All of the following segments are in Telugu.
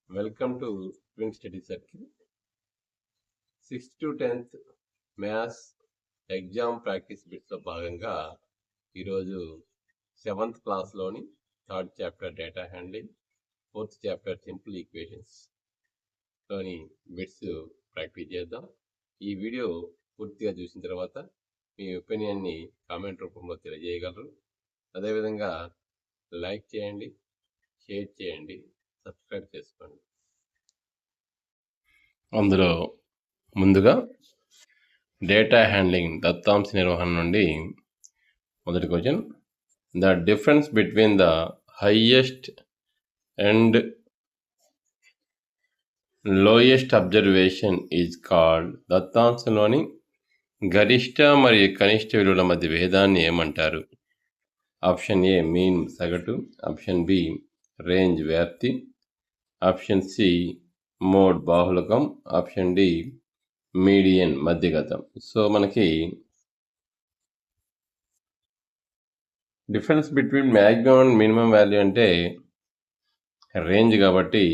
Welcome to Twin Study Circle. 6th to 10th maths exam practice బిట్స్లో భాగంగా ఈరోజు 7th క్లాస్లోని 3rd chapter data handling, 4th chapter simple ఈక్వేషన్స్లోని బిట్స్ ప్రాక్టీస్ చేద్దాం. ఈ వీడియో పూర్తిగా చూసిన తర్వాత మీ ఒపీనియన్ని కామెంట్ రూపంలో తెలియజేయగలరు. అదేవిధంగా లైక్ చేయండి, షేర్ చేయండి, సబ్స్క్రైబ్ చేసుకోండి. అందులో ముందుగా డేటా హ్యాండ్లింగ్ దత్తాంశ నిర్వహణ నుండి మొదటి question, the difference between the highest and lowest observation is called. దత్తాంశంలోని గరిష్ట మరియు కనిష్ట విలువల మధ్య భేదాన్ని ఏమంటారు? ఆప్షన్ ఏ మీన్ సగటు, ఆప్షన్ బి రేంజ్ వ్యాప్తి, ఆప్షన్ సి మోడ్ బాహుళకం, ఆప్షన్ డి మీడియన్ మధ్యగతం. సో మనకి difference between maximum and minimum value అంటే రేంజ్ కాబట్టి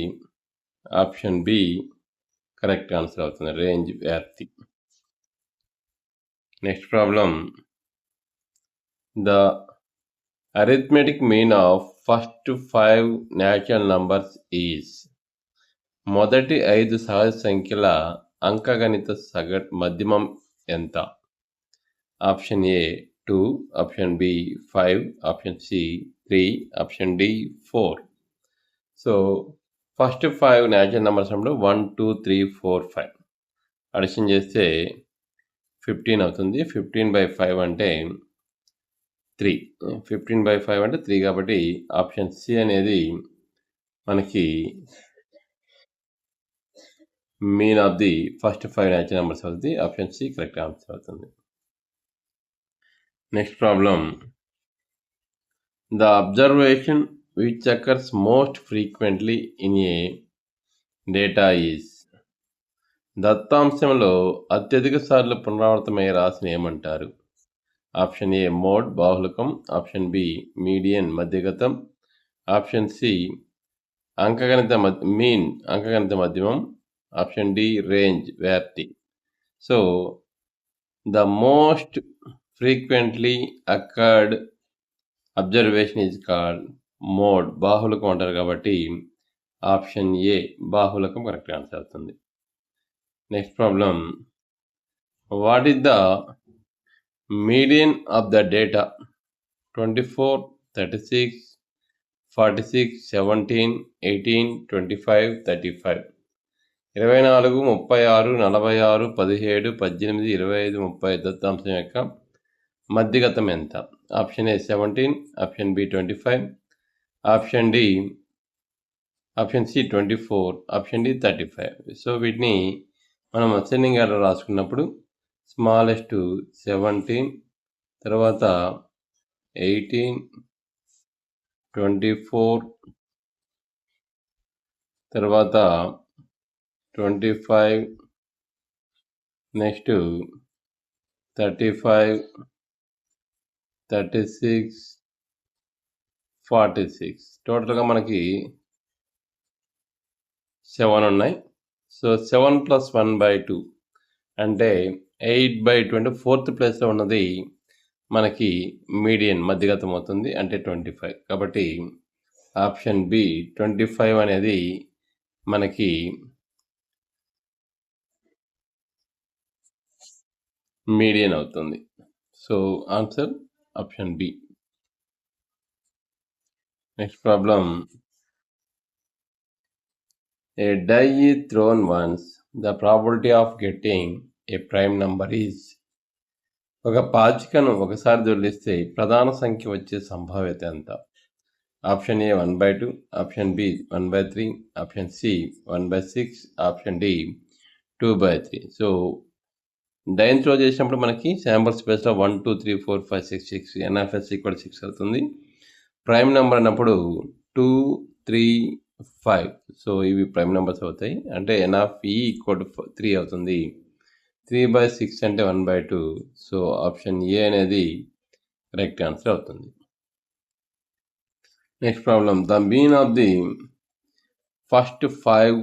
ఆప్షన్ బి కరెక్ట్ ఆన్సర్ అవుతుంది, రేంజ్ వ్యాప్తి. Next problem, the arithmetic mean of first 5 natural numbers is. మొదటి 5 సహజ సంఖ్యల అంకగణిత సగటు మధ్యమం ఎంత? Option A 2, option B 5, option C 3, option D 4. So first 5 natural numbers అప్పుడు 1, 2, 3, 4, 5 అడిషన్ చేస్తే 15 అవుతుంది. 15/5 అంటే 3. 15/5 అంటే 3 కాబట్టి ఆప్షన్ సి అనేది మనకి mean of the first 5 natural numbers అవుతుంది. ఆప్షన్ సి కరెక్ట్ ఆన్సర్ అవుతుంది. Next problem, the observation which occurs most frequently in a data is. దత్తాంశంలో అత్యధిక సార్లు పునరావృతమయ్యే రాశిని ఏమంటారు? ఆప్షన్ ఏ మోడ్ బాహుళకం, ఆప్షన్ బి మీడియన్ మధ్యగతం, ఆప్షన్ సి మీన్ అంకగణిత మధ్యమం, ఆప్షన్ డి రేంజ్ వ్యాప్తి. So the most frequently occurred observation is called mode, బాహుళకం అంటారు కాబట్టి ఆప్షన్ ఏ బాహుళకం కరెక్ట్ ఆన్సర్ అవుతుంది. Next problem, what is the median of the data 24, 36, 46, 17, 18, 25, 35. 24, 36, 46, 17, 18, 25, 30 దత్తాంశం యొక్క మధ్యగతం ఎంత? Option A 17, option B 25, option C 24, option D 35. So వీటిని మనం అసెండింగ్ ఆర్డర్ రాసుకున్నప్పుడు స్మాలెస్ట్ 17, తర్వాత 18, 24, తర్వాత 25, నెక్స్ట్ 35, 36, 46 టోటల్గా మనకి 7 ఉన్నాయి. సో 7 + 1/2 అంటే 8/20. 4th ప్లేస్లో ఉన్నది మనకి మీడియన్ మధ్యగతం అవుతుంది, అంటే 25. కాబట్టి ఆప్షన్ బి 25 అనేది మనకి మీడియన్ అవుతుంది. So answer option B. Next problem, a die is thrown once, the probability of getting a prime number is. ఒక పాచికను ఒకసారి దొర్లిస్తే ప్రధాన సంఖ్య వచ్చే సంభావ్యత ఎంత? Option A 1/2, option B 1/3, option C 1/6, option D 2/3. So డైన్ త్రో చేసినప్పుడు మనకి శాంపుల్ స్పేస్లో 1, 2, 3, 4, 5, 6, 6 NF = 6 అవుతుంది. ప్రైమ్ నెంబర్ అన్నప్పుడు 2, 3, 5. సో ఇవి ప్రైమ్ నెంబర్స్ అవుతాయి, అంటే NF = 3 అవుతుంది. 3/6 అంటే 1/2. సో ఆప్షన్ ఏ అనేది కరెక్ట్ ఆన్సర్ అవుతుంది. Next problem, the mean of the first 5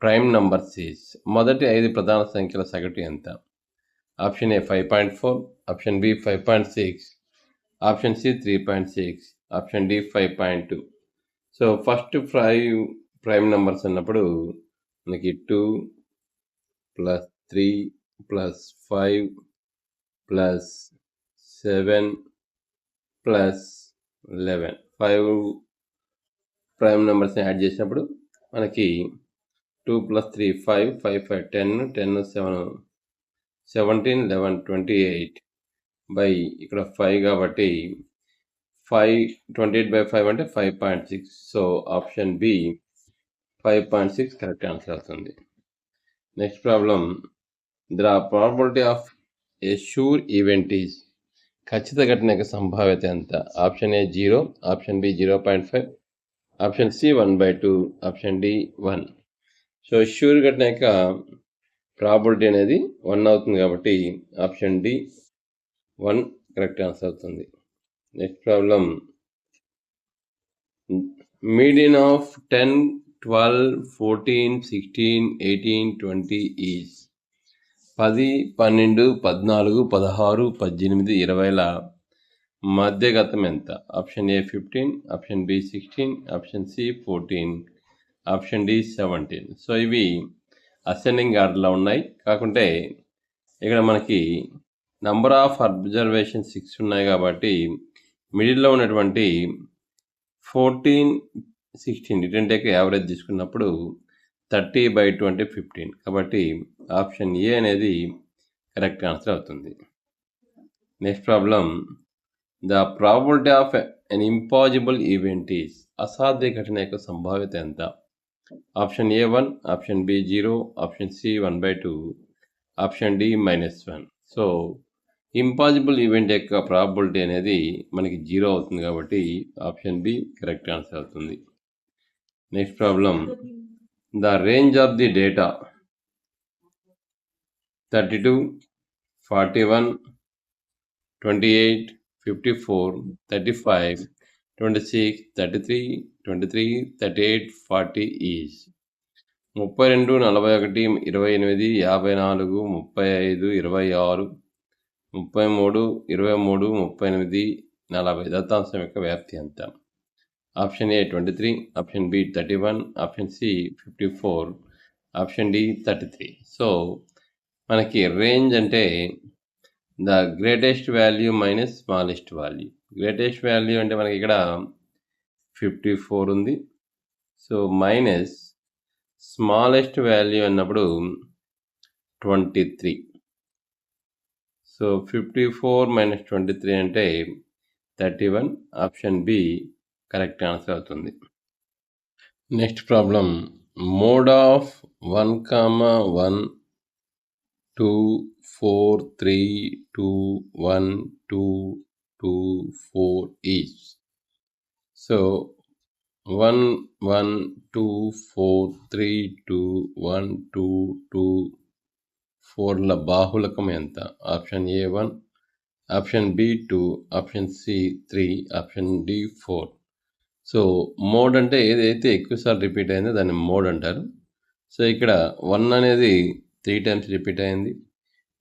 prime numbers is, మొదటి 5 ప్రధాన సంఖ్యల సగటు ఎంత? Option A 5.4, option B 5.6, option C 3.6, option D 5.2. So first 5 prime numbers అన్నప్పుడు మనకి 2 plus 3 plus 5 plus 7 plus 11, 5 prime నెంబర్స్ని యాడ్ చేసినప్పుడు మనకి 2 ప్లస్ 3 5, 5 5 10, 10 7 17, 11 28 బై ఇక్కడ 5 కాబట్టి 28/5 అంటే 5.6. So option B 5.6 correct answer అవుతుంది. Next problem, the probability of a sure event is, ఖచ్చిత ఘటన యొక్క సంభావ్యత ఎంత? Option A 0, option B 0.5, option C 1/2, option D 1. So sure ఘటన యొక్క ప్రాబిలిటీ అనేది 1 అవుతుంది కాబట్టి ఆప్షన్ డి 1 కరెక్ట్ ఆన్సర్ అవుతుంది. Next problem, median of 10, 12, 14, 16, 18, 20 is 10, 12, 14, 16, 18, 20ల మధ్యగతం ఎంత? Option A 15, option B 16, option C 14, option D 17. So ఇవి అసెండింగ్ ఆర్డర్లో ఉన్నాయి. కాకుంటే ఇక్కడ మనకి నంబర్ ఆఫ్ అబ్జర్వేషన్ 6 ఉన్నాయి కాబట్టి మిడిల్లో ఉన్నటువంటి 14, 16 రెండింటికి యావరేజ్ తీసుకున్నప్పుడు 30/2 అంటే 15. కాబట్టి ఆప్షన్ ఏ అనేది కరెక్ట్ ఆన్సర్ అవుతుంది. Next problem, the probability of an impossible event is, అసాధ్య ఘటన యొక్క సంభావ్యత ఎంత? Option A 1, option B 0, option C 1/2, option D -1. So impossible event యొక్క ప్రాబబిలిటీ అనేది మనకి 0 అవుతుంది కాబట్టి ఆప్షన్ బి కరెక్ట్ ఆన్సర్ అవుతుంది. Next problem, the range of the data 32, 41, 28, 54, 35, 26, 33, 23, 38, 40 is 32, 41, 28, 54, 35, 26, 33, 23, 38, 40 దత్తాంశం యొక్క వ్యాప్తి ఎంత? Option A 23, option B 31, option C 54, option D 33. So మనకి రేంజ్ అంటే the greatest value minus smallest value. Greatest value అంటే మనకి ఇక్కడ 54 ఉంది. సో మైనస్ స్మాలెస్ట్ వాల్యూ అన్నప్పుడు 23. సో 54 మైనస్ 23 అంటే 31. ఆప్షన్ బి కరెక్ట్ ఆన్సర్ అవుతుంది. Next problem, mode of 1, 2, 4, 3, 2, 1, 2, 2, 4 is. So 1, 1, 2, 4, 3, 2, 1, 2, 2, 4ల బాహుళకం ఎంత? Option A 1, option B 2, option C 3, option D 4. So mode అంటే ఏదైతే ఎక్కువసార్లు రిపీట్ అయిందో దాన్ని మోడ్ అంటారు. సో ఇక్కడ 1 అనేది 3 టైమ్స్ రిపీట్ అయింది,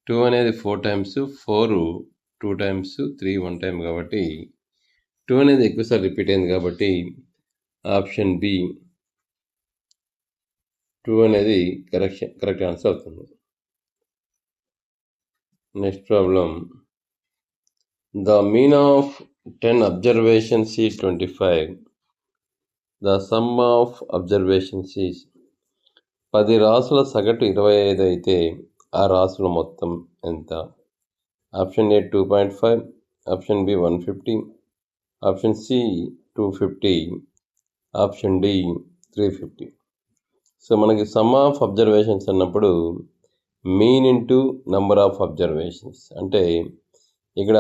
2 అనేది 4 టైమ్స్, 4 2 టైమ్స్, 3 1 టైం కాబట్టి 2 అనేది ఎక్కువసార్లు రిపీట్ అయింది కాబట్టి ఆప్షన్ బి 2 అనేది కరెక్ట్ ఆన్సర్ అవుతుంది. Next problem, the mean of 10 observations is 25. The sum of observations is, 10 రాసుల సగటు 25 అయితే ఆ రాసుల మొత్తం ఎంత? Option A 2.5, option B 150, option C 250, option D 350. So మనకి సమ్ ఆఫ్ అబ్జర్వేషన్స్ అన్నప్పుడు mean into number of observations. అంటే ఇక్కడ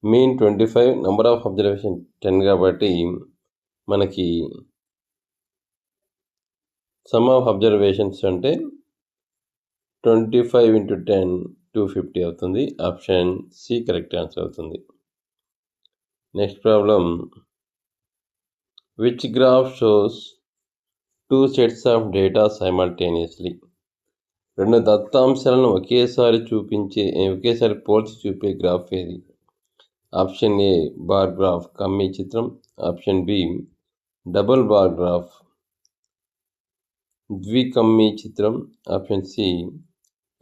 మీన్ 25, నంబర్ ఆఫ్ అబ్జర్వేషన్ 10 కాబట్టి మనకి సమ్ ఆఫ్ అబ్జర్వేషన్స్ అంటే 25 into 10 250 అవుతుంది. ఆప్షన్ సి కరెక్ట్ ఆన్సర్ అవుతుంది. Next problem, which graph shows 2 sets of data simultaneously? 2 దత్తాంశాలను ఒకేసారి పోల్చి చూపే గ్రాఫ్ ఏది? ఆప్షన్ ఏ బార్ గ్రాఫ్ కమ్మీ చిత్రం, option B double bar graph ద్వికమ్మీ చిత్రం, ఆప్షన్ సి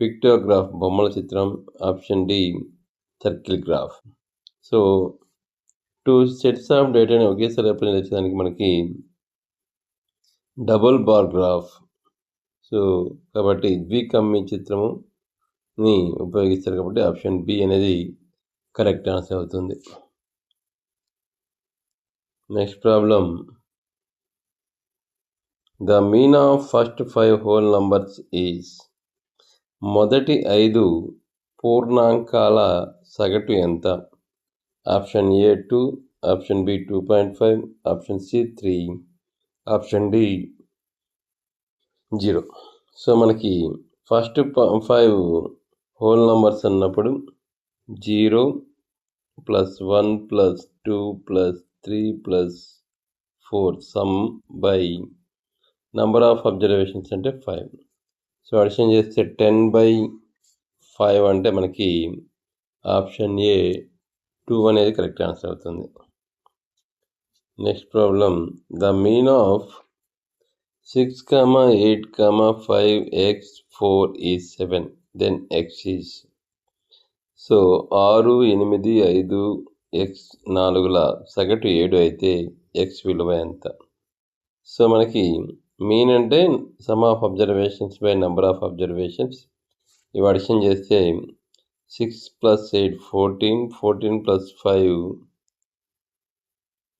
పిక్టోగ్రాఫ్ బొమ్మల చిత్రం, option D circle graph. So 2 sets of డేటాని ఒకేసారి రిప్రజెంట్ చేసేదానికి మనకి డబుల్ బార్ గ్రాఫ్, సో కాబట్టి ద్వికమ్మీ చిత్రముని ఉపయోగిస్తారు కాబట్టి ఆప్షన్ బి అనేది కరెక్ట్ ఆన్సర్ అవుతుంది. Next problem. The mean of first 5 whole numbers is. మొదటి 5 పూర్ణాంకాల సగటు ఎంత? Option A 2, option B 2.5, option C 3, option D 0. So మనకి ఫస్ట్ 5 హోల్ నంబర్స్ అన్నప్పుడు 0 + 1 + 2 + 3 + 4 sum by number of observations అంటే 5. సో అడిషన్ చేస్తే 10/5 అంటే మనకి ఆప్షన్ ఏ 2 అనేది కరెక్ట్ ఆన్సర్ అవుతుంది. Next problem. The mean of 6, 8, 5, x, 4 is 7, then x is. So 6, 8, 5, x 4ల సగటు 7 అయితే x విలువ ఎంత? సో మనకి మీన్ అంటే sum of observations by number of observations. ఇవి అడిషన్ చేస్తే 6 + 8 14, 14 + 5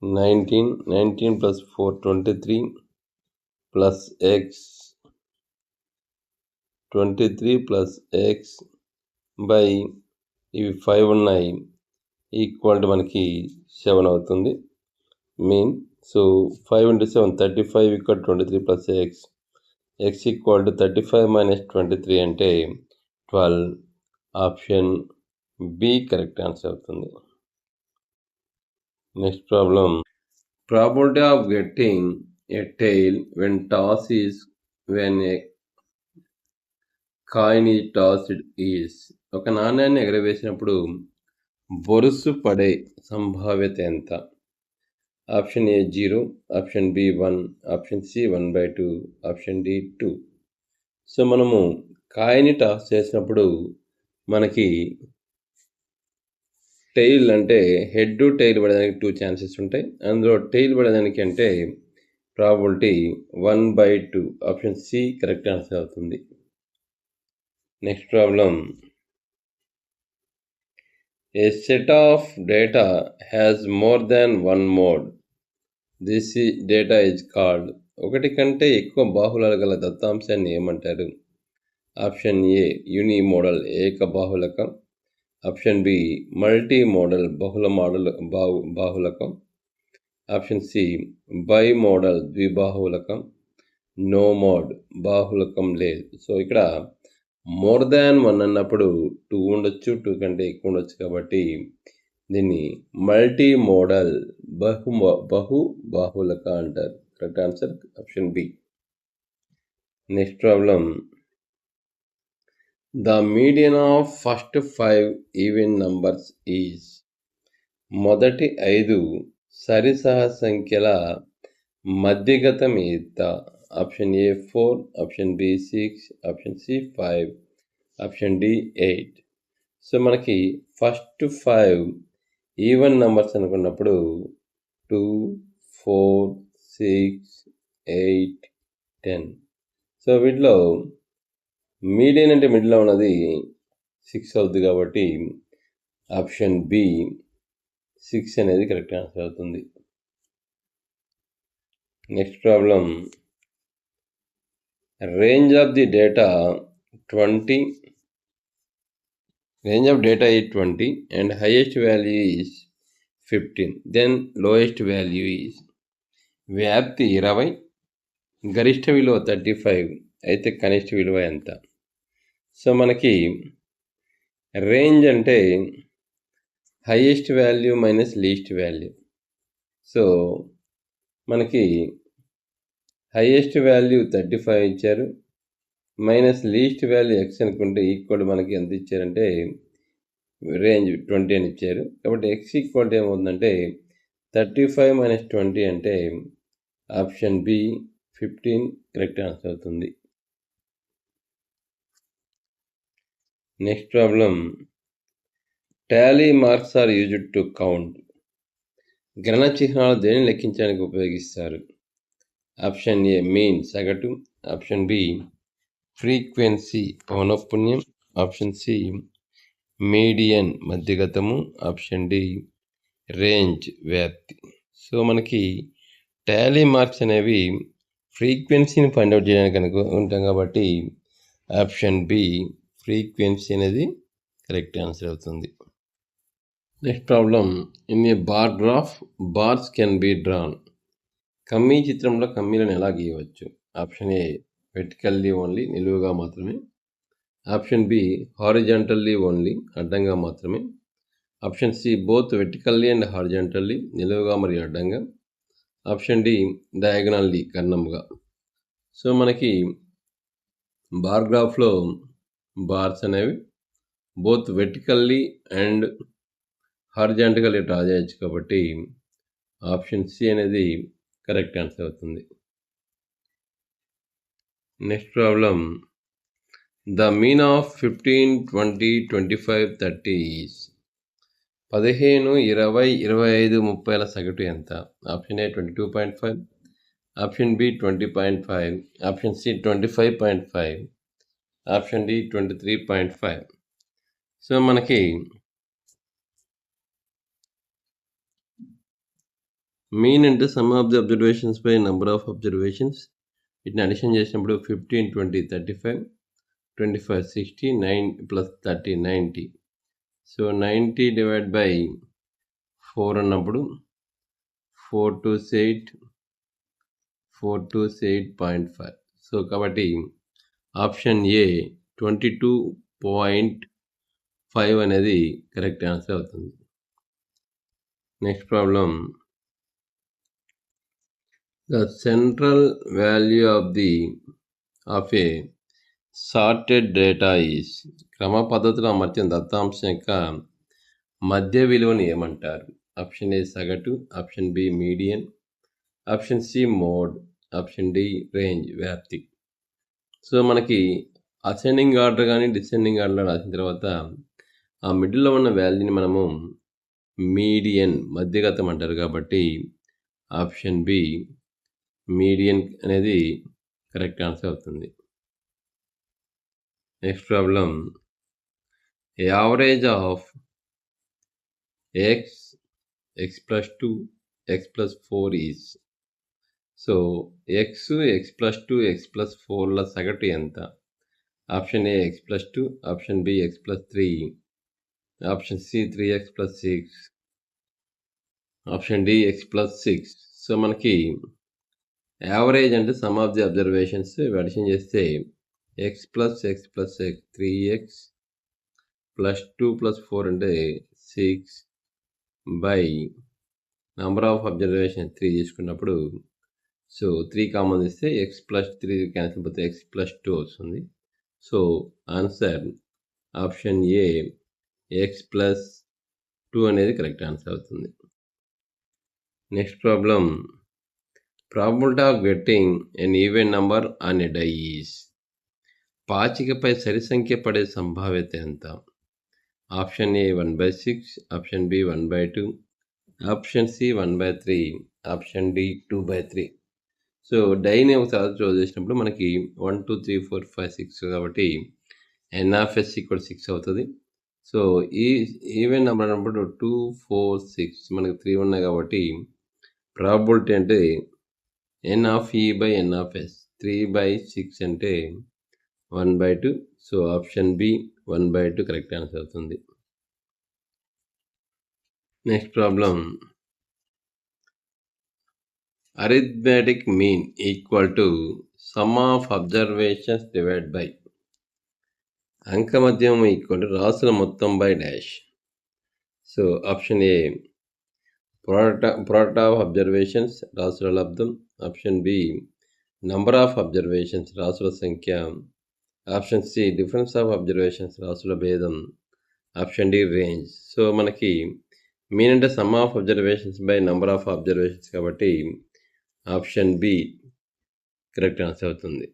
19, 19 + 4 23 plus x 23 plus x by ఇవి 5 ఉన్నాయి ఈక్వల్ టు మనకి 7 అవుతుంది mean. So 5 × 7 35 = 23 plus x equal to 35 - 23 అంటే 12. ఆప్షన్ బి కరెక్ట్ ఆన్సర్ అవుతుంది. Next problem. Probability of getting a tail when a coin is tossed is. ఒక నాణ్యాన్ని ఎగరవేసినప్పుడు బొరుసు పడే సంభావ్యత ఎంత? Option A 0, option B 1, option C 1/2, option D 2. So మనము కాయిని టాస్ చేసినప్పుడు మనకి టెయిల్ అంటే హెడ్ టెయిల్ పడేదానికి 2 ఛాన్సెస్ ఉంటాయి. అందులో టెయిల్ పడేదానికి అంటే probability 1/2. Option C correct answer అవుతుంది. Next problem. A set of data has more than 1 mode. This data is called. ఒకటి కంటే ఎక్కువ బాహుళాలు గల దత్తాంశాన్ని ఏమంటారు? ఆప్షన్ ఏ యూని మోడల్ ఏక బాహుళకం, ఆప్షన్ బి మల్టీ మోడల్ బహుళ బాహుళకం, ఆప్షన్ సి బై మోడల్ ద్విబాహుళకం, నో మోడ్ బాహుళకం లేదు. సో ఇక్కడ మోర్ దాన్ 1 అన్నప్పుడు 2 ఉండొచ్చు, 2 కంటే ఎక్కువ ఉండొచ్చు కాబట్టి దీన్ని మల్టీ మోడల్ బహు బాహుళక అంటారు. Correct answer option B. Next problem. The median of first 5 even numbers is. మొదటి 5 సరిసహ సంఖ్యల మధ్యగతం ఎంత? Option A 4, option B 6, option C 5, option D 8. So మనకి ఫస్ట్ 5 ఈవెన్ నంబర్స్ అనుకున్నప్పుడు 2, 4, 6, 8, 10. సో వీటిలో మీడియన్ అంటే మిడిల్లో ఉన్నది 6 అవుతుంది కాబట్టి ఆప్షన్ బి 6 అనేది కరెక్ట్ ఆన్సర్ అవుతుంది. Next problem. Range of the data 20. Range of data is 20 and highest value is 15. Then lowest value is. వ్యాప్తి 20, గరిష్ట విలువ 35 అయితే కనిష్ట విలువ ఎంత? సో మనకి రేంజ్ అంటే highest value minus least value. So మనకి హైయెస్ట్ వాల్యూ 35 ఇచ్చారు, మైనస్ లీస్ట్ వాల్యూ ఎక్స్ అనుకుంటే ఈక్వల్ మనకి ఎంత ఇచ్చారంటే రేంజ్ 20 అని ఇచ్చారు. కాబట్టి ఎక్స్ ఈక్వల్ ఏమవుతుందంటే 35 మైనస్ 20 అంటే ఆప్షన్ బి 15 కరెక్ట్ ఆన్సర్ అవుతుంది. Next problem, tally marks are used to count. గణన చిహ్నాలు దేనిని లెక్కించడానికి ఉపయోగిస్తారు? ఆప్షన్ ఏ మీన్ సగటు, ఆప్షన్ బి ఫ్రీక్వెన్సీ పౌనఃపున్యం, ఆప్షన్ సి మీడియన్ మధ్యగతము, ఆప్షన్ డి రేంజ్ వ్యాప్తి. సో మనకి టాలీ మార్క్స్ అనేవి ఫ్రీక్వెన్సీని ఫైండ్ అవుట్ చేయడానికి ఉంటాం కాబట్టి ఆప్షన్ బి ఫ్రీక్వెన్సీ అనేది కరెక్ట్ ఆన్సర్ అవుతుంది. Next problem, in a bar graph bars can be drawn. కమ్మీ చిత్రంలో కమ్మీలను ఎలా గీయవచ్చు? ఆప్షన్ ఏ వెర్టికల్లీ ఓన్లీ, నిలువుగా మాత్రమే, ఆప్షన్ బి హారిజాంటల్లీ ఓన్లీ, అడ్డంగా మాత్రమే, option C both vertically and horizontally, నిలువుగా మరియు అడ్డంగా, ఆప్షన్ డి డయాగనల్లీ, కర్ణముగా. సో మనకి బార్ గ్రాఫ్లో బార్స్ అనేవి బోత్ వెర్టికల్లీ అండ్ హారిజాంటల్గా డ్రా చేయొచ్చు కాబట్టి ఆప్షన్ సి అనేది కరెక్ట్ ఆన్సర్ అవుతుంది. Next problem, the mean of 15, 20, 25, 30 is. 15, 20, 25, 30ల సగటు ఎంత? Option A 22.5, option B 20.5, option C 25.5, option D 23.5. So మనకి మీన్ అంటే sum of the observations by number of observations. వీటిని అడిషన్ చేసినప్పుడు 15, 20, 35, 25, 60, 9 ప్లస్ 30, 90. సో 90 డివైడ్ బై 4 అన్నప్పుడు 428.5. సో కాబట్టి ఆప్షన్ ఏ 22.5 అనేది కరెక్ట్ ఆన్సర్ అవుతుంది. Next problem, the central value of a sorted data is. క్రమ పద్ధతిలో అమర్చిన దత్తాంశం యొక్క మధ్య విలువను ఏమంటారు? ఆప్షన్ ఏ సగటు, option B median, option C mode, option D range వ్యాప్తి. సో మనకి అసెండింగ్ ఆర్డర్ కానీ డిసెండింగ్ ఆర్డర్ రాసిన తర్వాత ఆ మిడిల్లో ఉన్న వాల్యూని మనము మీడియన్ మధ్యగతం అంటారు కాబట్టి ఆప్షన్ బి మీడియన్ అనేది కరెక్ట్ ఆన్సర్ అవుతుంది. Next problem, average of x, x plus 2, x plus 4 is. So x, x plus 2, x plus 4ల సగటు ఎంత? Option A x plus 2, option B x plus 3, option C 3x plus 6, option D x plus 6. So మనకి యావరేజ్ అంటే sum of the observations addition చేస్తే x plus x plus x 3x plus 2 plus 4 అంటే 6 బై నెంబర్ ఆఫ్ అబ్జర్వేషన్ 3 తీసుకున్నప్పుడు సో 3 కామన్ ఇస్తే ఎక్స్ ప్లస్ 3 క్యాన్సిల్ పోతే ఎక్స్ ప్లస్ 2 వస్తుంది. So answer option A x plus 2 అనేది కరెక్ట్ ఆన్సర్ అవుతుంది. Next problem, probability of getting an even number on a die is. పాచికపై సరి సంఖ్య పడే సంభావ్యత ఎంత? Option A 1/6, option B 1/2, option C 1/3, option D 2/3. So డైని ఒకసారి క్లోజ్ చేసినప్పుడు మనకి 1, 2, 3, 4, 5, 6 కాబట్టి ఎన్ఆఫ్ఎస్ ఈక్వల్ 6 అవుతుంది. సో ఈ ఈవెన్ నెంబర్ అన్నప్పుడు 2, 4, 6 మనకి 3 ఉన్నాయి కాబట్టి ప్రాబబిలిటీ అంటే n of E by n of S 3/6 అంటే 1/2. So option B 1/2 correct answer అవుతుంది. Next problem, arithmetic mean equal to sum of observations divide by. అంకమధ్యం ఈక్వల్ టు రాసుల మొత్తం by dash. So option A product of observations రాసుల లబ్దం. Option B number of observations రాసుల సంఖ్య. Option C difference of observations రాసుల భేదం. Option D range. సో మనకి మీన్ అంటే sum of observations by number of observations కాబట్టి ఆప్షన్ బి కరెక్ట్ ఆన్సర్ అవుతుంది.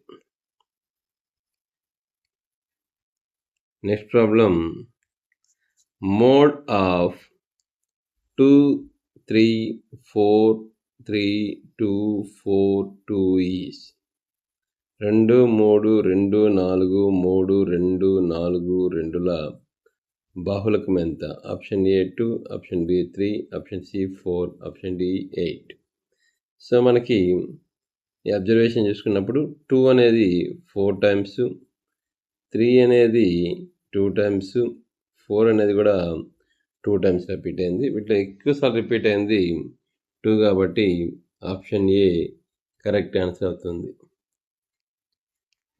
Next problem, mode of 2 3 4 3 2 4 2 is 2 3 2 4 3 2 4 2ల బాహుళకం ఎంత? Option A 2, option B 3, option C 4, option D 8. So మనకి ఈ అబ్జర్వేషన్ చూసుకున్నప్పుడు 2 అనేది 4 టైమ్స్, 3 అనేది 2 టైమ్స్, 4 అనేది కూడా 2 టైమ్స్ రిపీట్ అయింది. వీటిలో ఎక్కువసార్లు రిపీట్ అయింది 2 కాబట్టి ఆప్షన్ ఏ కరెక్ట్ ఆన్సర్ అవుతుంది.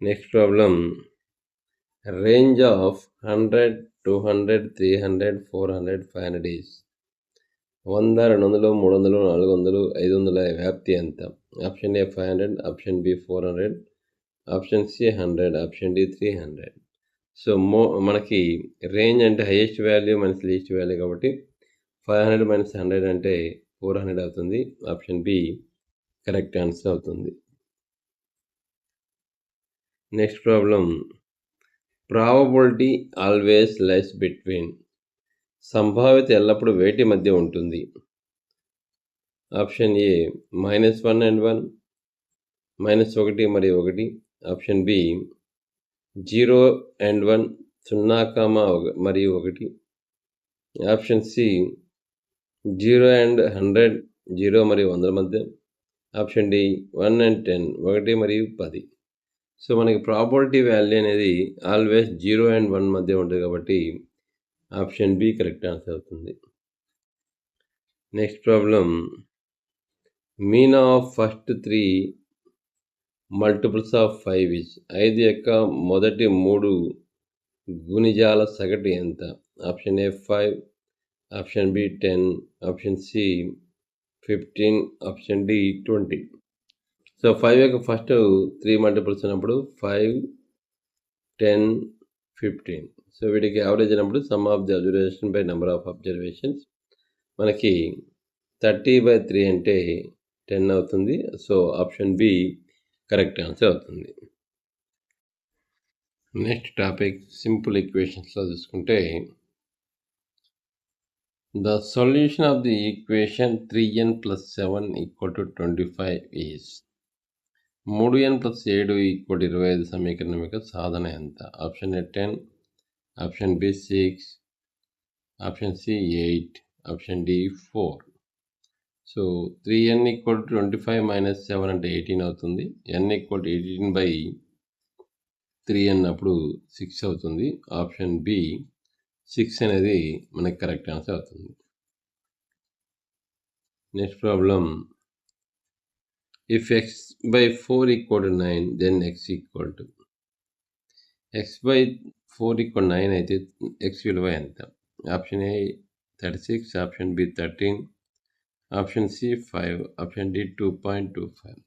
Next problem, range of 100, 200, 300, 400, 500 is 100, 200, 300, 400, 500 వ్యాప్తి ఎంత? Option A 500, option B 400, option C 100, option D 300. So మనకి రేంజ్ అంటే highest value minus least value కాబట్టి 500 మైనస్ 100 అంటే 400 అవుతుంది. ఆప్షన్ బి కరెక్ట్ ఆన్సర్ అవుతుంది. Next problem, probability always lies between సంభావ్యత ఎల్లప్పుడూ వేటి మధ్య ఉంటుంది? ఆప్షన్ ఏ -1 and 1, -1 మరియు 1, ఆప్షన్ బి 0 and 1, 0, మరియు 1, ఆప్షన్ సి 0 and 100, 0 మరియు 100 మధ్య, ఆప్షన్ డి 1 and 10, 1 మరియు 10. సో మనకి ప్రాబబిలిటీ వాల్యూ అనేది ఆల్వేస్ 0 and 1 మధ్య ఉంటుంది కాబట్టి ఆప్షన్ బి కరెక్ట్ ఆన్సర్ అవుతుంది. Next problem, mean of first 3 multiples of 5 is 5 యొక్క మొదటి 3 గుణిజాల సగటు ఎంత? Option A 5, option B 10, option C 15, option D 20. So 5 యొక్క ఫస్ట్ 3 మల్టిపుల్స్ ఉన్నప్పుడు 5, 10, 15. సో వీటికి యావరేజ్ అయినప్పుడు sum of the observation by number of observations మనకి 30/3 అంటే 10 అవుతుంది. So option B correct answer అవుతుంది. నెక్స్ట్ టాపిక్, సింపుల్ ఈక్వేషన్స్లో చూసుకుంటే the solution of the equation 3n + 7 = 25 is 3n + 7 = 25 సమీకరణం యొక్క సాధన ఎంత? Option A 10, option B 6, option C 8, option D 4. So 3n = 25 - 7 అంటే 18 అవుతుంది. n = 18/3 అన్నప్పుడు 6 అవుతుంది. ఆప్షన్ బి 6 అనేది మనకి కరెక్ట్ ఆన్సర్ అవుతుంది. Next problem, if x/4 = 9 then x/4 = 9 అయితే x విలువ ఎంత? Option A 36, option B 13, option C 5, option D 2.25.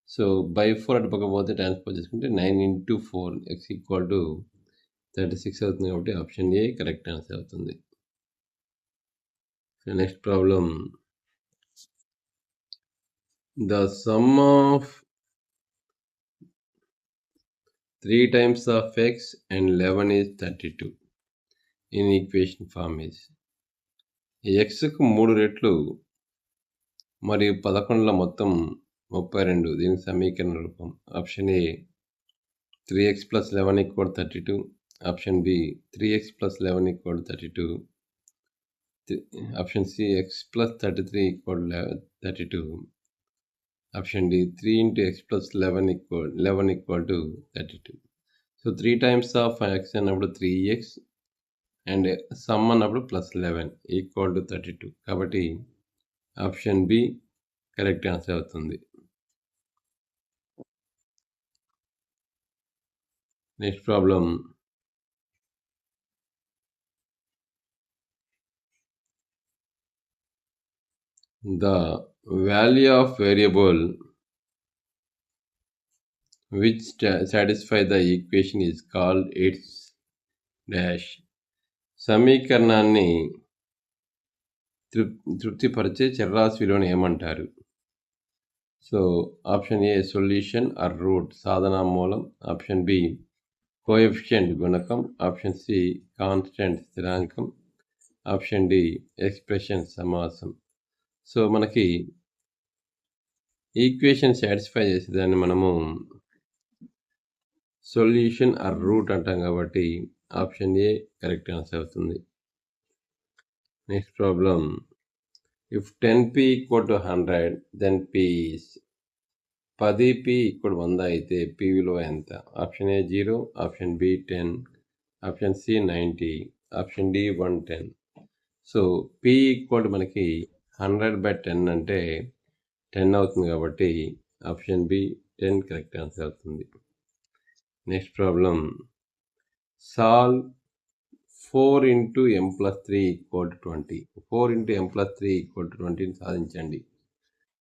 So by 4 అటు పక్క పోతే ట్రాన్స్పోజ్ చేసుకుంటే 9 × 4 x = 36 అవుతుంది కాబట్టి ఆప్షన్ ఏ కరెక్ట్ ఆన్సర్ అవుతుంది. So next problem, the sum of 3 times of x and 11 is 32 in equation form is xకు 3 రెట్లు మరియు 11ల మొత్తం 32. దీని సమీకరణ రూపం. Option A 3x + 11 = 32, option B 3x + 11 = 32, option C x + 33 = 32, option D 3 × x + 11 = 32. So 3 times of x అన్నప్పుడు 3x అండ్ సమ్ అన్నప్పుడు +11 = 32 కాబట్టి ఆప్షన్ బి కరెక్ట్ ఆన్సర్ అవుతుంది. Next problem, The value of variable which satisfy the equation is called its dash. సమీకరణాన్ని తృప్తిపరిచే చరరాశి విలువను ఏమంటారు? So option A solution or root సాధనా మూలం, ఆప్షన్ బి కోఎఫిషియంట్ గుణకం, ఆప్షన్ సి కాన్స్టెంట్ స్థిరాంకం, ఆప్షన్ డి ఎక్స్ప్రెషన్ సమాసం. సో మనకి ఈక్వేషన్ సాటిస్ఫై చేసేదాన్ని మనము సొల్యూషన్ ఆర్ రూట్ అంటాం కాబట్టి ఆప్షన్ ఏ కరెక్ట్ ఆన్సర్ అవుతుంది. Next problem, if 10p equal to 100 then p is 10p equal 100 అయితే p విలువ ఎంత? Option A 0, option B 10, option C 90, option D 110. So p equal మనకి 100/10 అంటే 10 అవుతుంది కాబట్టి ఆప్షన్ బి 10 కరెక్ట్ ఆన్సర్ అవుతుంది. Next problem, solve 4 into m plus 3 equal to 20. 4 into m plus 3 equal to 20 సాధించండి.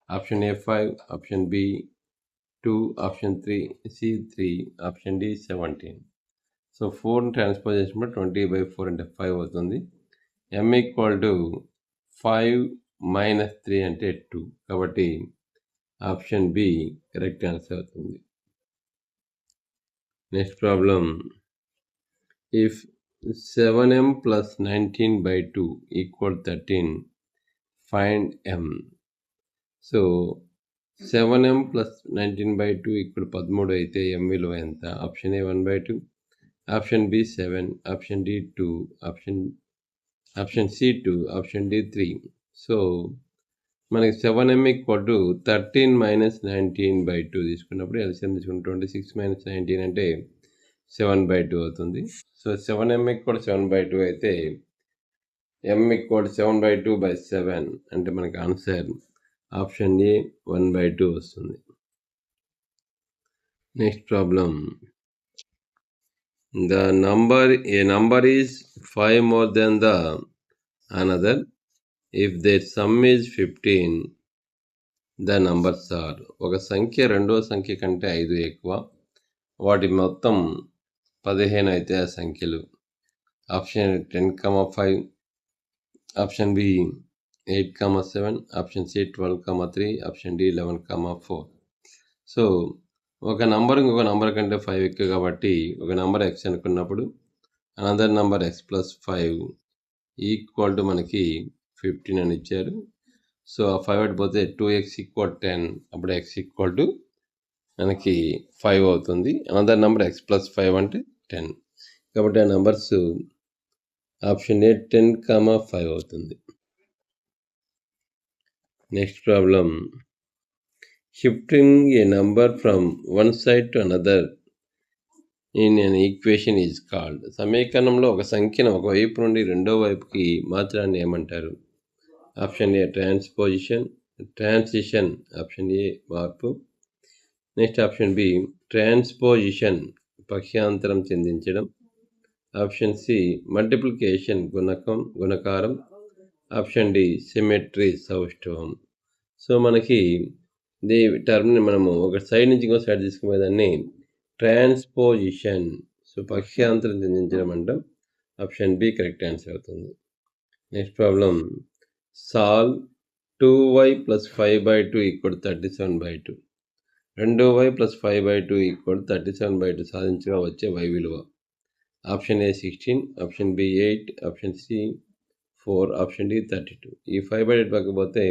Option A 5, option B 2, option C 3, option D 17. So 4 transpose చేసినప్పుడు 20/4 అంటే 5 అవుతుంది. m ఈక్వల్ టు 5 minus 3 అంటే 2 కాబట్టి ఆప్షన్ బి కరెక్ట్ ఆన్సర్ అవుతుంది. Next problem, if 7m plus 19/2 equal 13, find m. So 7m plus 19/2 equal 13 అయితే m విలువ ఎంత? Option A 1/2, option B 7, option D 2, option C 2, option D 3. So మనకి 7m ఈక్వల్ టు 13 minus 19/2 తీసుకున్నప్పుడు ఎల్సిఎం తీసుకుంటే 26 minus 19 అంటే 7/2 అవుతుంది. సో 7m ఈక్వల్ 7/2 అయితే m ఈక్వల్ 7/2/7 అంటే మనకి ఆన్సర్ ఆప్షన్ ఏ 1/2 వస్తుంది. Next problem, a number is 5 more than the another if their sum is 15, the numbers are. ఒక సంఖ్య రెండో సంఖ్య కంటే 5 ఎక్కువ, వాటి మొత్తం 15 అయితే ఆ సంఖ్యలు. Option 10,5, option B 8,7, option C 12,3, option D 11,4. So ఒక నంబర్ ఇంకొక నంబర్ కంటే 5 ఎక్కువ కాబట్టి ఒక నంబర్ ఎక్స్ అనుకున్నప్పుడు another number x plus 5 equal to మనకి 15 అని ఇచ్చారు. సో ఆ 5 అడిపోతే 2x ఈక్వల్ 10, అప్పుడు ఎక్స్ ఈక్వల్ టు మనకి 5 అవుతుంది. అనదర్ నంబర్ ఎక్స్ ప్లస్ 5 అంటే 10 కాబట్టి ఆ నంబర్స్ ఆప్షన్ ఏ 10,5 అవుతుంది. Next problem, shifting A number from one side to another in an equation is called. సమీకరణంలో ఒక సంఖ్యను ఒక వైపు నుండి రెండో వైపుకి మార్చడాన్ని ఏమంటారు? Option A transition, option A మార్పు, నెక్స్ట్ ఆప్షన్ బి ట్రాన్స్పోజిషన్ పక్షాంతరం చెందించడం, ఆప్షన్ సి మల్టిప్లికేషన్ గుణకారం, ఆప్షన్ డి సిమెట్రీ సౌష్ఠవం. సో మనకి ఈ టర్మ్ని మనము ఒక సైడ్ నుంచి ఇంకో సైడ్ తీసుకునేదాన్ని ట్రాన్స్పోజిషన్, సో పక్షాంతరం చెందించడం అంటాం. ఆప్షన్ బి కరెక్ట్ ఆన్సర్ అవుతుంది. Next problem, solve 2y plus 5/2 equal 37/2. 2y plus 5/2 equal 37/2 సాధించగా వచ్చే y విలువ. Option A 16, option B 8, option C 4, option D 32. ఈ 5/8 పక్కపోతే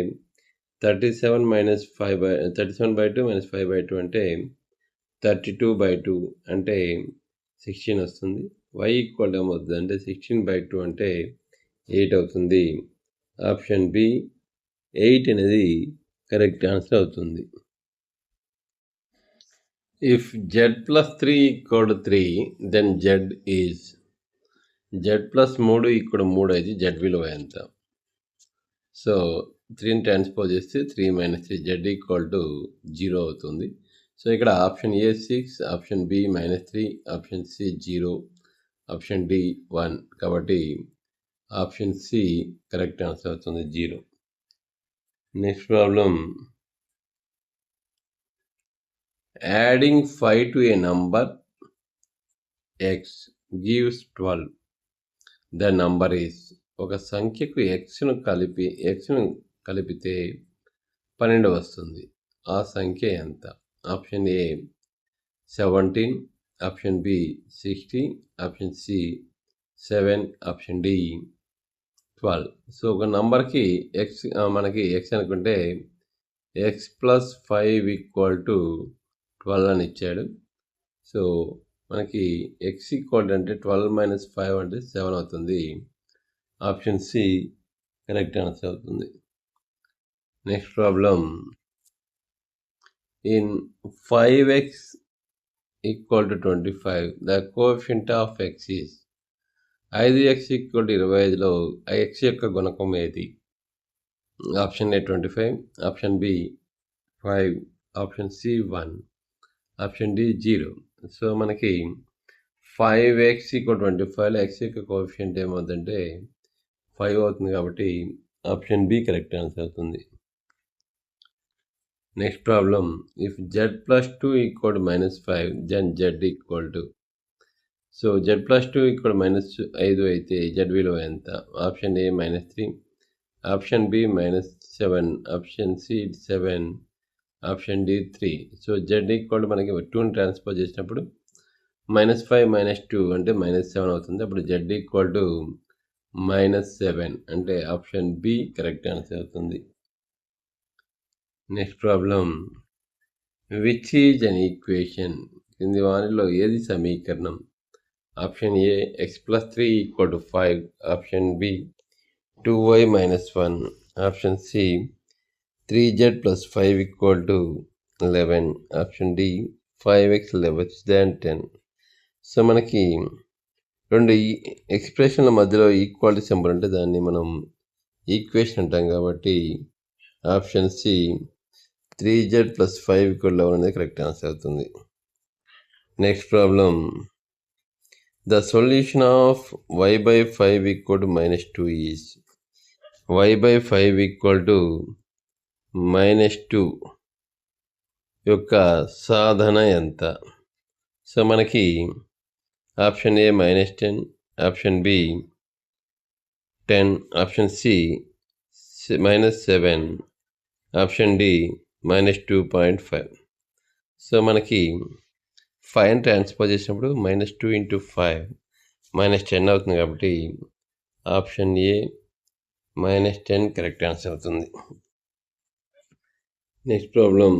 37/2 minus 5/2 అంటే 32/2 అంటే 16 వస్తుంది. y ఈక్వల్ ఏమవుతుంది అంటే 16/2 అంటే 8 అవుతుంది. ఆప్షన్ బి 8 అనేది కరెక్ట్ ఆన్సర్ అవుతుంది. If z plus 3 equal to 3 then z is z plus 3 equal to 3 అయితే z విలువ ఎంత? సో 3ని ట్రాన్స్పోజ్ చేస్తే 3 - 3 z ఈక్వల్ టు 0 అవుతుంది. సో ఇక్కడ option A 6, option B -3, option C 0, option D 1 కాబట్టి ఆప్షన్ సి కరెక్ట్ ఆన్సర్ అవుతుంది 0. Next problem, adding 5 to a number x gives 12. The number is. ఒక సంఖ్యకు xను కలిపితే 12 వస్తుంది. ఆ సంఖ్య ఎంత? Option A 17, option B 16, option C 7, option D 12. So ఒక నంబర్కి మనకి x అనుకుంటే x + 5 = 12 అని ఇచ్చాడు. సో మనకి x అంటే 12 - 5 అంటే 7 అవుతుంది. ఆప్షన్ సి కరెక్ట్ ఆన్సర్ అవుతుంది. Next problem, in 5x = 25 the coefficient of x is. 5x = 25లో x యొక్క గుణకం ఏది? Option A 25, option B 5, option C 1, option D 0. So మనకి 5x = 25లో x యొక్క కోఎఫిషియంట్ ఏమవుతుందంటే 5 అవుతుంది. కాబట్టి ఆప్షన్ బి కరెక్ట్ ఆన్సర్ అవుతుంది. Next problem, if z + 2 = -5 then z = so z + 2 = -5 అయితే z విలువ ఎంత? Option A -3, option B -7, option C 7, option D 3. So z = మనకి 2ని ట్రాన్స్పోజ్ చేసినప్పుడు -5 - 2 అంటే -7 అవుతుంది. అప్పుడు z = -7 అంటే ఆప్షన్ బి కరెక్ట్ ఆన్సర్ అవుతుంది. Next problem, which is an equation? కింది వానిలో ఏది సమీకరణం? Option A x + 3 = 5, option B 2y - 1, option C 3z + 5 = 11, option D 5x < 10. So మనకి రెండు ఎక్స్ప్రెషన్ల మధ్యలో ఈక్వాలిటీ సింబల్ అంటే దాన్ని మనం ఈక్వేషన్ అంటాం. కాబట్టి ఆప్షన్ సి 3z + 5 = 11 అనేది కరెక్ట్ ఆన్సర్ అవుతుంది. Next problem, the solution of y/5 = -2 is. y/5 = -2 యొక్క సాధన ఎంత? సో మనకి option A -10, option B 10, option C -7, option D -2.5. So మనకి 5ని ట్రాన్స్పోజ్ చేసినప్పుడు -2 × 5 -10 అవుతుంది. కాబట్టి ఆప్షన్ ఏ -10 కరెక్ట్ ఆన్సర్ అవుతుంది. Next problem,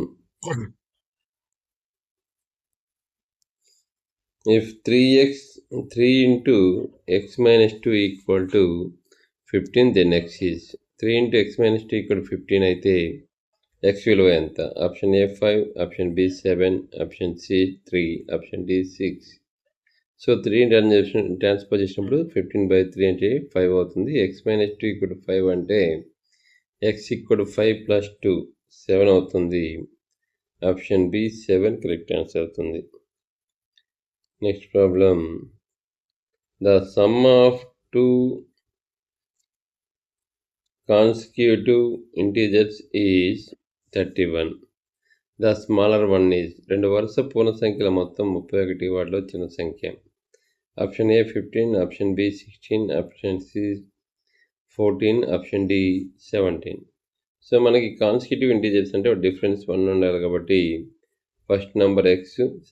if 3 × x - 2 = 15 then x is. 3 × x - 2 = 15 అయితే x విలువ ఎంత? Option A 5, option B 7, option C 3, option D 6. So 3ని ట్రాన్స్పోజ్ చేసినప్పుడు 15/3 అంటే 5 అవుతుంది. x - 2 = 5 అంటే x = 5 + 2 7 అవుతుంది. ఆప్షన్ బి 7 కరెక్ట్ ఆన్సర్ అవుతుంది. Next problem, the sum of 2 consecutive integers is 31. The smaller one is. రెండు వరుస పూర్ణ సంఖ్యల మొత్తం 31 వాటిలో చిన్న సంఖ్య. Option A 15, option B 16, option C 14, option D 17. So మనకి కాన్సిక్యూటివ్ ఇంటీజర్స్ అంటే డిఫరెన్స్ 1 ఉండాలి. కాబట్టి first number x,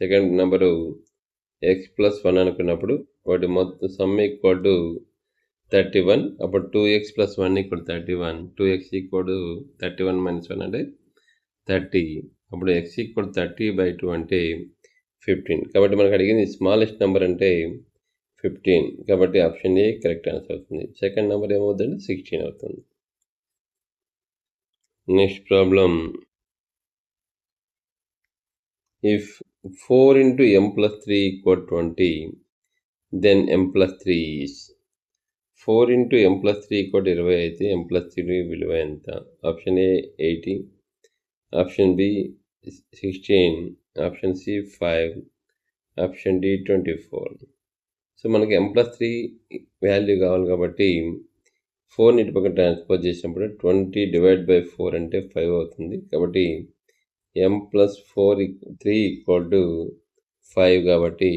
second number x + 1 అనుకున్నప్పుడు వాటి మొత్తం సమ్ = 31. అప్పుడు 2x + 1 = 31. 2x = 31 - 1 అంటే 30. అప్పుడు x = 30/2 అంటే 15. కాబట్టి మనకు అడిగింది స్మాలెస్ట్ నెంబర్ అంటే 15. కాబట్టి ఆప్షన్ ఏ కరెక్ట్ ఆన్సర్ అవుతుంది. సెకండ్ నెంబర్ ఏమవుతుందంటే 16 అవుతుంది. Next problem, if 4 × m + 3 = 20 then m + 3 is. 4 × m + 3 = 20 అయితే m + 3 విలువ ఎంత? Option A 80, option B 16, option C 5, option D 24. So మనకి m + 3 వాల్యూ కావాలి. కాబట్టి 4ని ఇటు పక్క ట్రాన్స్పోజ్ చేసినప్పుడు 20 డివైడ్ బై 4 అంటే 5 అవుతుంది. కాబట్టి m+4 3 ఈక్వల్ టు 5 కాబట్టి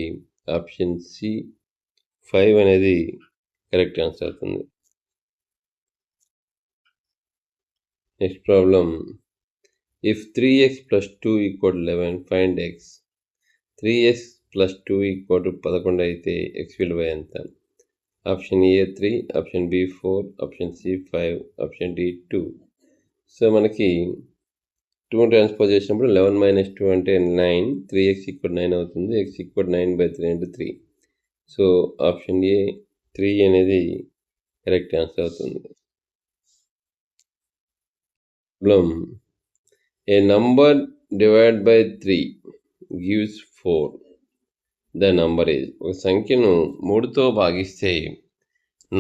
ఆప్షన్ సి 5 అనేది కరెక్ట్ ఆన్సర్ అవుతుంది. Next problem, if 3x + 2 = 11 find x. 3x + 2 = 11 అయితే x విలువ ఎంత? Option A 3, option B 4, option C 5, option D 2. So మనకి 2 ట్రాన్స్పోజ్ చేసినప్పుడు 11 - 2 అంటే 9, 3x = 9 అవుతుంది. x = 9/3 అంటే 3. సో ఆప్షన్ ఏ 3 అనేది కరెక్ట్ ఆన్సర్ అవుతుంది. Problem, a number divide by 3 gives 4. The number is. ఒక సంఖ్యను 3తో భాగిస్తే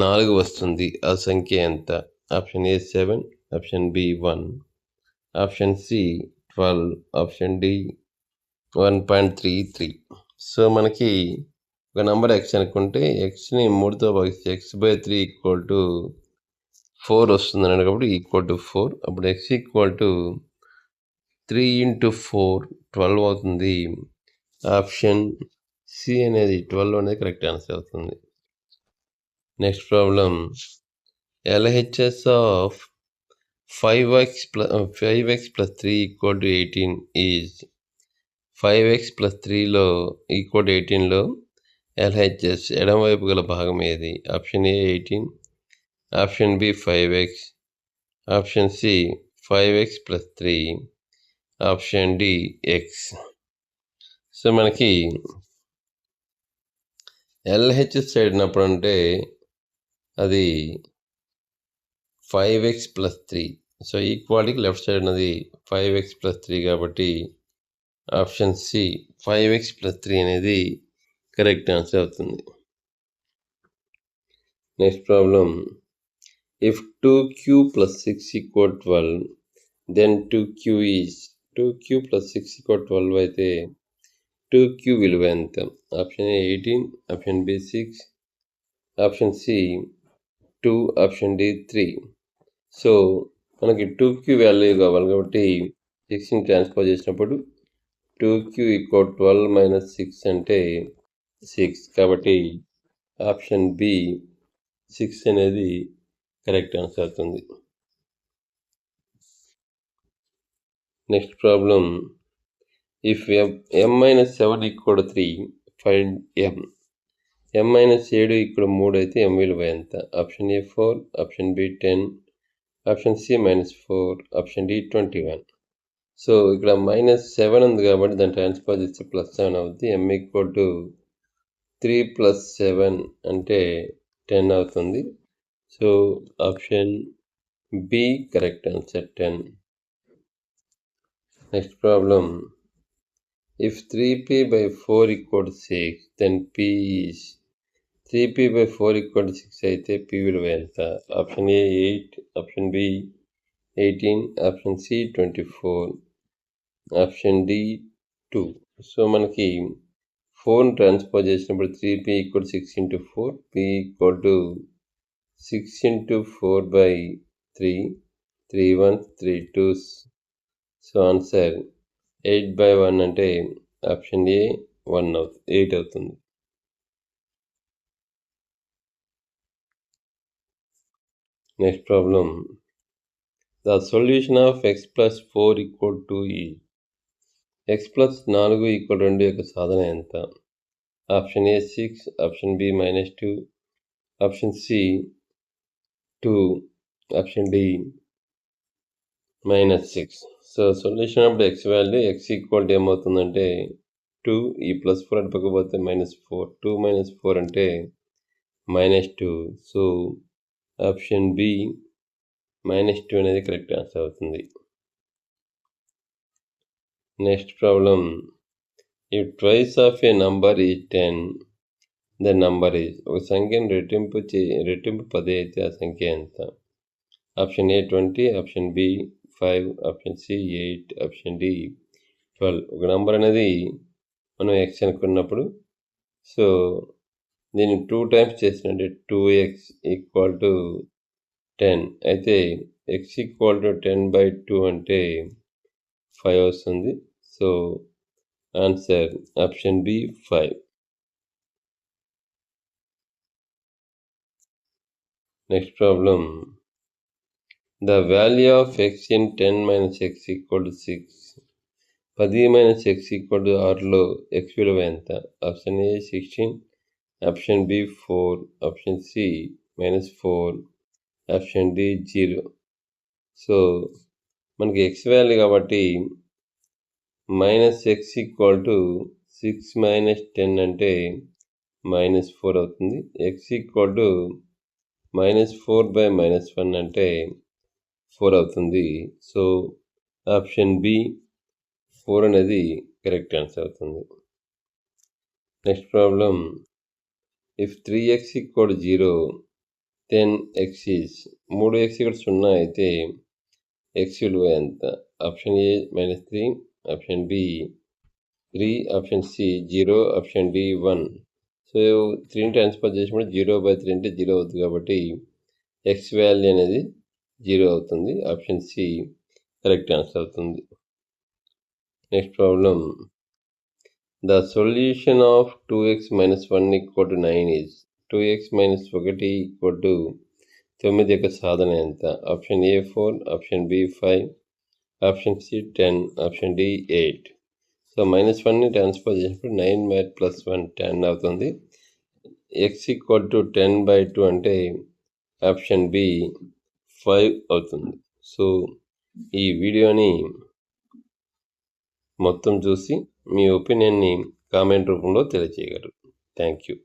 4 వస్తుంది. ఆ సంఖ్య ఎంత? Option A 7, option B 1, option C 12, option D 1.33. So మనకి ఒక నెంబర్ x అనుకుంటే xని 3తో భాగిస్తే x/3 = 4 వస్తుంది అన్నాడు. కాబట్టి =4. అప్పుడు x = 3 × 4 12 అవుతుంది. ఆప్షన్ సి అనేది 12 అనేది కరెక్ట్ ఆన్సర్ అవుతుంది. Next problem, LHS of 5x + 3 = 18 is. 5x + 3లో = 18లో LHS ఎడమవైపు గల భాగం ఏది? Option A 18, option B 5x, option C 5x + 3, option D x. So మనకి LHS సైడ్ ఉన్నప్పుడు అంటే అది 5x + 3. సో ఈక్వాలిటీకి లెఫ్ట్ సైడ్ ఉన్నది 5x + 3 కాబట్టి ఆప్షన్ సి 5x + 3 అనేది కరెక్ట్ ఆన్సర్ అవుతుంది. Next problem, if 2q + 6 = 12 then 2q is. 2q + 6 = 12 అయితే 2q విలువ ఎంత? Option A 18, option B 6, option C 2, option D 3. So మనకి 2q వాల్యూ కావాలి కాబట్టి 6ని ట్రాన్స్పోజ్ చేసినప్పుడు 2q = 12 - 6 అంటే 6. కాబట్టి ఆప్షన్ బి 6 అనేది కరెక్ట్ ఆన్సర్ అవుతుంది. Next problem, if m-7 = 3 find m. m-7 = 3 అయితే m విలువ ఎంత? Option A 4, option B 10, option C -4, option D 21. So ఇక్కడ -7 ఉంది కాబట్టి దాన్ని ట్రాన్స్పోజ్ చేస్తే +7 అవుతుంది. m = 3 + 7 అంటే 10 అవుతుంది. So option B correct answer 10. Next problem, if 3p/4 = 6 then p is. 3p/4 = 6 అయితే p విలువ ఎంత? Option A 8, option B 18, option C 24, option D 2. So మనకి 4ని ట్రాన్స్పోజ్ చేసినప్పుడు 3p = 6 × 4, p = 6 × 4/3, 3 1s 3 2s. So answer 8/1 అంటే ఆప్షన్ ఏ 8 అవుతుంది. Next problem, the solution of x + 4 = 2 is. x + 4 = 2 యొక్క సాధన ఎంత? Option A 6, option B -2, option C 2, option D -6. So solution of x value x = ఏమవుతుందంటే 2, ఈ +4 అటు పక్క పోతే -4, 2 - 4 అంటే -2. సో ఆప్షన్ బి -2 అనేది కరెక్ట్ ఆన్సర్ అవుతుంది. Next problem, if twice of a number is 10 the number is. ఒక సంఖ్యను రెట్టింపు 10 అయితే ఆ సంఖ్య ఎంత? Option A 20, option B 5, option C 8, option D 12. ఒక నంబర్ అనేది మనం x అనుకున్నప్పుడు సో దీన్ని 2 టైమ్స్ చేసినట్టే 2x = 10. అయితే x ఈక్వల్ టు 10/2 అంటే 5 వస్తుంది. So answer option B 5. Next problem. The value of x in 10 minus x equal to 6. 10 minus x equal to 6లో x విలువ ఎంత? Option A 16, option B 4, option C -4, option D 0. So మనకి x వాల్యూ కాబట్టి -x ఈక్వల్ టు 6 minus 10 అంటే -4 అవుతుంది. x ఈక్వల్ టు -4/-1 అంటే 4 అవుతుంది. సో ఆప్షన్ బి 4 అనేది కరెక్ట్ ఆన్సర్ అవుతుంది. Next problem. If 3x equal to 0 then x is 3x ఇక్కడ 0 అయితే x విలువ ఎంత? Option A -3, option B 3, option C 0, option D 1. So 3ని ట్రాన్స్ఫర్ చేసినప్పుడు 0/3 అంటే 0 అవుతుంది కాబట్టి x వాల్యూ అనేది 0 అవుతుంది. ఆప్షన్ సి కరెక్ట్ ఆన్సర్ అవుతుంది. Next problem. The solution of 2x - 1 equal to 9 is 2x - 1 equal to 9 యొక్క సాధన ఎంత? Option A 4, option B 5, option C 10, option D 8. So -1ని ట్రాన్స్ఫర్ చేసినప్పుడు 9 + 1 10 అవుతుంది. x ఈక్వల్ టు 10/2 అంటే ఆప్షన్ బి 5 అవుతుంది. సో ఈ వీడియోని మొత్తం చూసి మీ ఒపీనియన్ని కామెంట్ రూపంలో తెలియజేయగలరు. Thank you.